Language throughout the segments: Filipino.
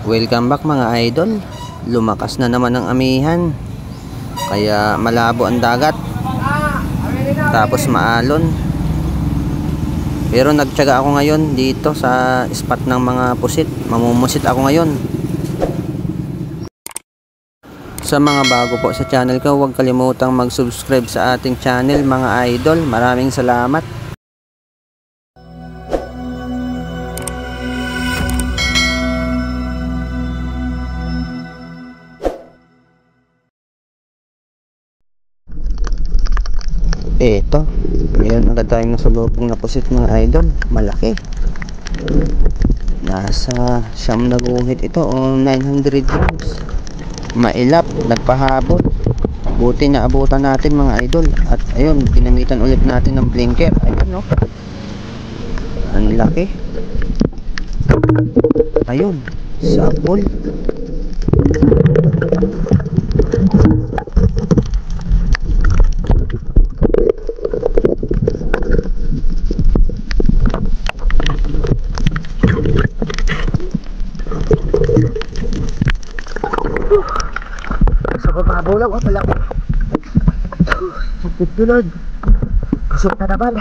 Welcome back mga idol. Lumakas na naman ang amihan. Kaya malabo ang dagat. Tapos maalon. Pero nagtiyaga ako ngayon dito sa spot ng mga pusit. Mamumusit ako ngayon. Sa mga bago po sa channel ko, huwag kalimutang mag-subscribe sa ating channel mga idol. Maraming salamat. Ito, ngayon agad tayong nasulubong na pusit mga idol. Malaki. Nasa siyam na guhit ito o 900 grams. Mailap, nagpahabol. Buti na abutan natin mga idol. At ayun, ginamitan ulit natin ng blinker. Ayun no, ang laki. Ayun, sapol. Babulaw ang malaki. Pagpitulod. Kusok na naman.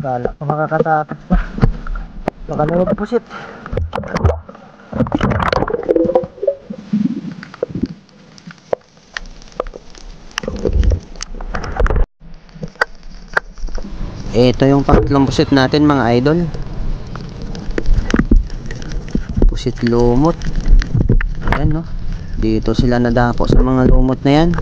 Kala ko makakatakas pa. Baka naman pusit. Ito yung pangatlong pusit natin mga idol. Pusit lumot. Ayan no. Dito sila nadapo sa mga lumot na yan.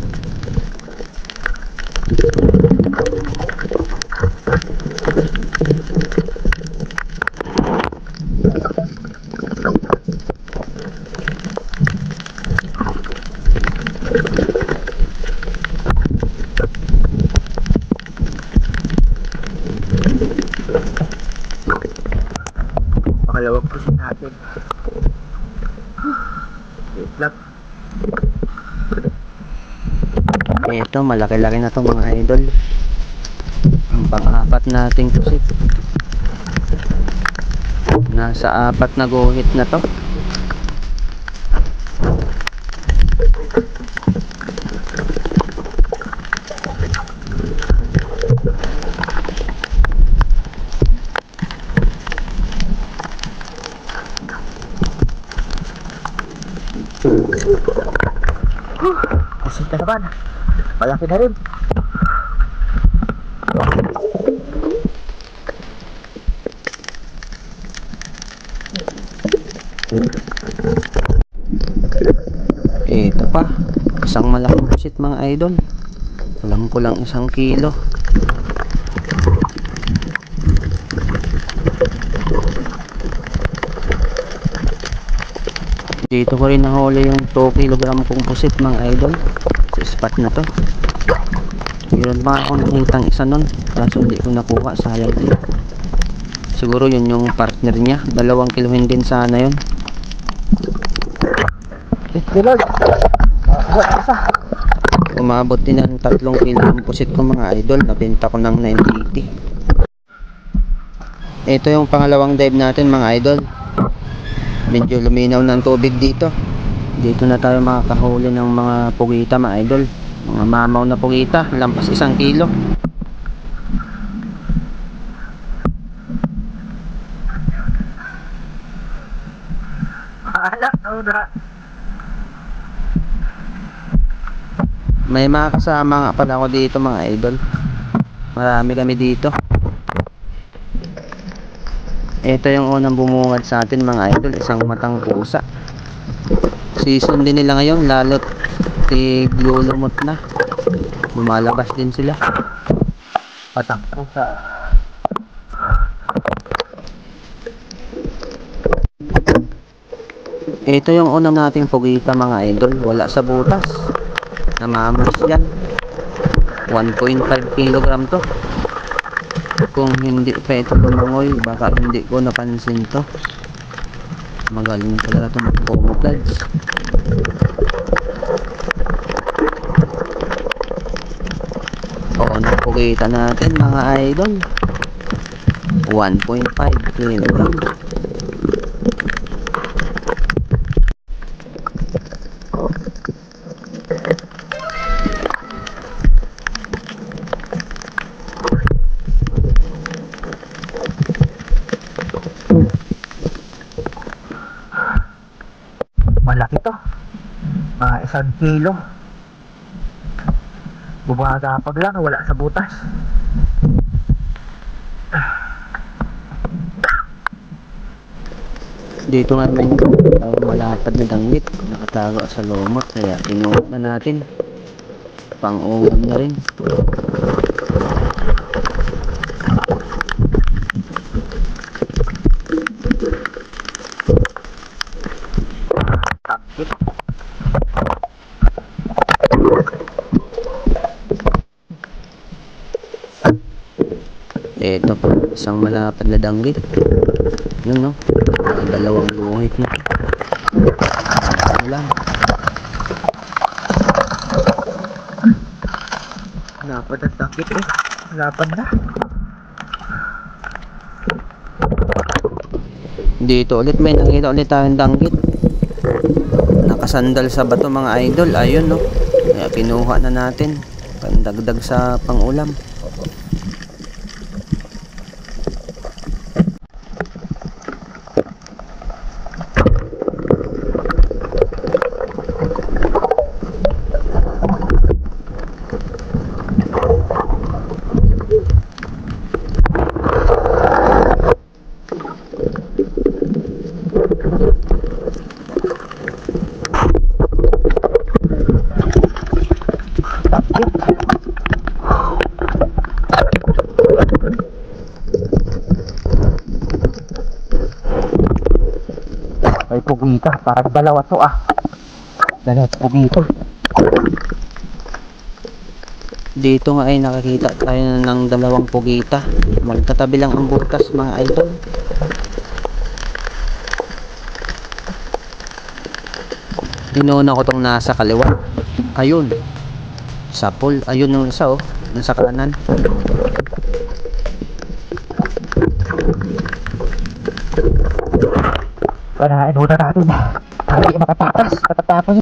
Pakalawag po siya natin. Wait lang. Ito, malaki-laki na itong mga idol. Ang pang-apat nating pusit. Nasa 4 na guhit na to. Pusit na naman. Malaki na rin. Ito pa, isang malaking pusit mga idol. Kulang-kulang 1 kilo. Dito ko rin nahuli yung 2 kilogram kong pusit mga idol sa spot na to. Meron pa ako nakitang isa nun, kaso hindi ko nakuha, sayang din. Siguro yun yung partner niya, 2 kilohin din sana yun. Umabot din ng 3 kilo ang pusit ko mga idol. Nabenta ko ng 980. Ito yung pangalawang dive natin mga idol. Medyo luminaw ng tubig dito. Dito na tayo makakahuli ng mga pugita mga idol. Mga mamaw na pugita, lampas 1 kilo. May mga kasama nga pala ako dito mga idol. Marami kami dito. Ito yung unang bumungad sa atin mga idol, isang matang pusa. Season din nila ngayon, lalo't tiglulumot na. Lumalabas din sila. Patang pusa. Ito yung unang nating pugita mga idol. Wala sa butas. Namamos yan. 1.5 kilogram to. Kung hindi pa ito lumangoy, baka hindi ko napansin to. Magaling pala ito mag-camouflage. Oo, napugita natin mga idol. 1.5 kilogram. Malaki to. Mga 1 kilo. Bumagapag lang, wala sa butas. Dito nga may malapad na danggit. Nakatago sa lumot. Kaya pinuot na natin. Pang-ulam na rin. Takip. Ito po, isang malapad na danggit. Yun no, dalawang buhit na. Wala. Lapad at takip eh. Lapad na. Dito ulit may nakita ulit tayong danggit. Nakasandal sa bato mga idol. Ayun no, kaya kinuha na natin. Pandagdag sa pangulam. Ay pugita, parang dalawa to ah. Dalawa pugita. Dito nga ay nakakita tayo ng dalawang pugita. Magtatabi lang ang butas mga idol. Inuna ko tong nasa kaliwa. Ayun. Sapol. Ayun yung isa oh. Nasa kanan. Panahin muna natin. Hindi makatakas. Katatapos.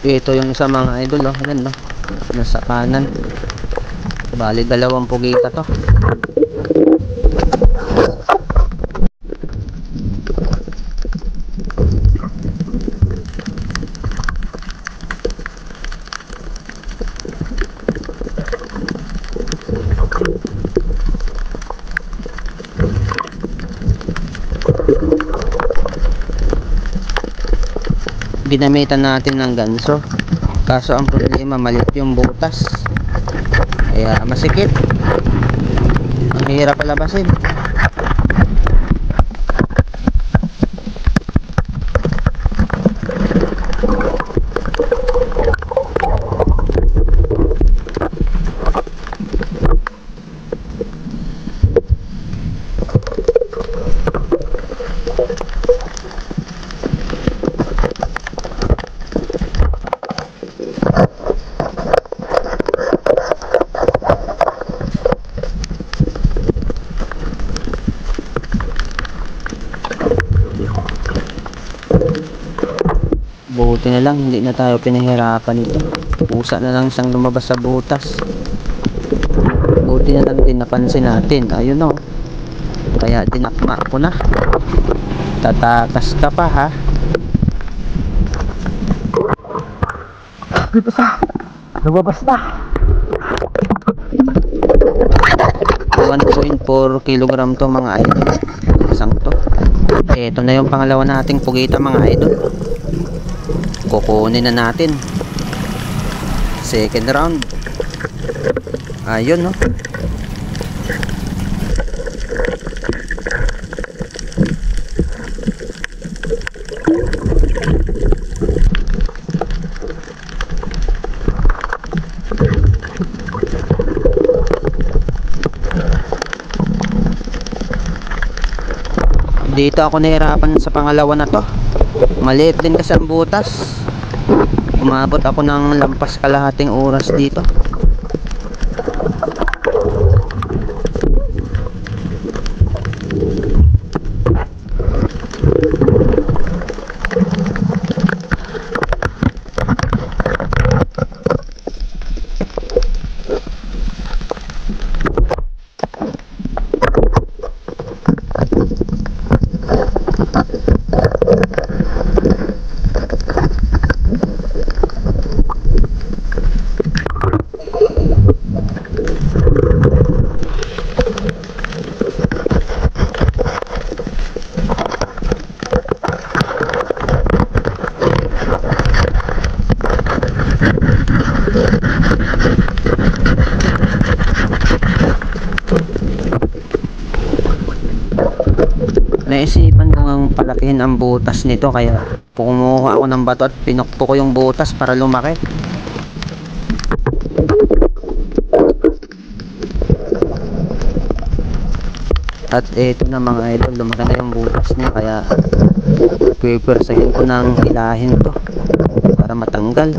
Ito yung isa mga idol oh. Ayan no. Nasa kanan. Bali dalawang pugita to. Ginamitan natin ng ganso, kaso ang problema maliit yung butas, kaya masikip, ang hirap palabasin. Buti na lang hindi na tayo pinahirapan ito. Pusa na lang siyang lumabas sa butas. Buti na lang din napansin natin. Ayun o. Kaya tinakma ko na. Tatakas ka pa ha. Dito sa. Lumabas na. 1.4 kilogram to mga idol. Isang to. Ito na yung pangalawa nating pugita mga idol. Kukunin na natin. second round. Ayun, no. Dito ako nahirapan sa pangalawa na to. Maliit din kasi ang butas. Umabot ako ng lampas kalahating oras dito. Naisipan ko ngang palakihin ang butas nito, kaya kumuha ako ng bato at pinukpo ko yung butas para lumaki. At ito na mga idol, lumaki na yung butas niya, kaya pipirsahin ko ng hilahin to para matanggal.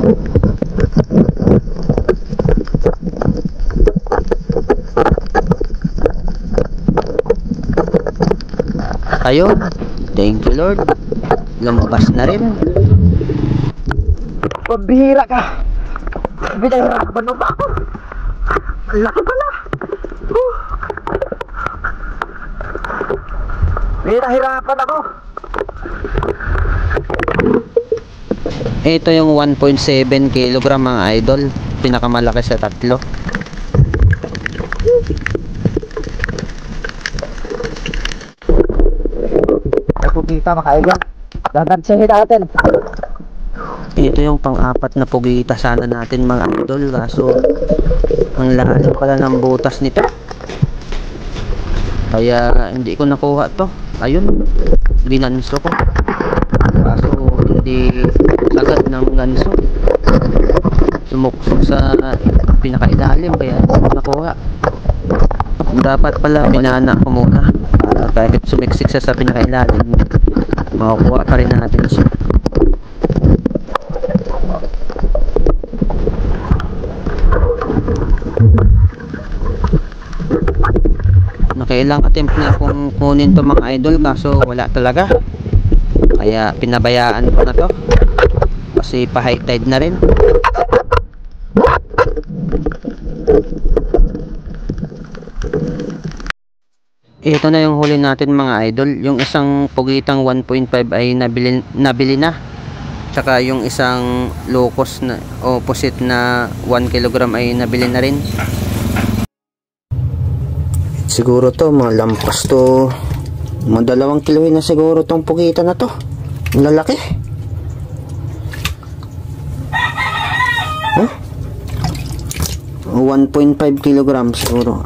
Ayun, thank you Lord, lumabas na rin. Pabihira ka. Binahirapan mo ba ako? Ang laki pala. Binahirapan ako. Ito yung 1.7 kg mga idol, pinakamalaki sa tatlo. Pugita makailan. Dadansahin natin. Ito yung pang-apat na pugita sana natin mga idol, kaso ang lalim pala ng butas nito, kaya hindi ko nakuha to. Ayun, ginanso ko, kaso hindi agad ng ganso, sumuksok sa pinakailalim, kaya hindi ko nakuha. Dapat pala pinana ko muna para kahit sumiksik sa pinakailalim, makukuha pa rin natin siya. Nakailang attempt na akong kunin to mga idol, kaso wala talaga, kaya pinabayaan ko na to kasi pa high tide na rin. Ito na yung huli natin mga idol. Yung isang pugitang 1.5 ay nabili na. Tsaka yung isang locos na opposite na 1 kg ay nabili na rin. Siguro to mga lampas to, mga 2 kilo na siguro tong pugita na to. Ang lalaki. Huh? 1.5 kg siguro.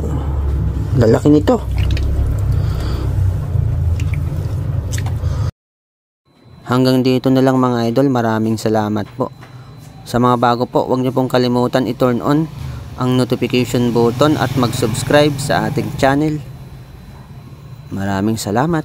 Lalaki nito. Hanggang dito na lang mga idol. Maraming salamat po. Sa mga bago po, huwag niyo pong kalimutan i-turn on ang notification button at mag-subscribe sa ating channel. Maraming salamat.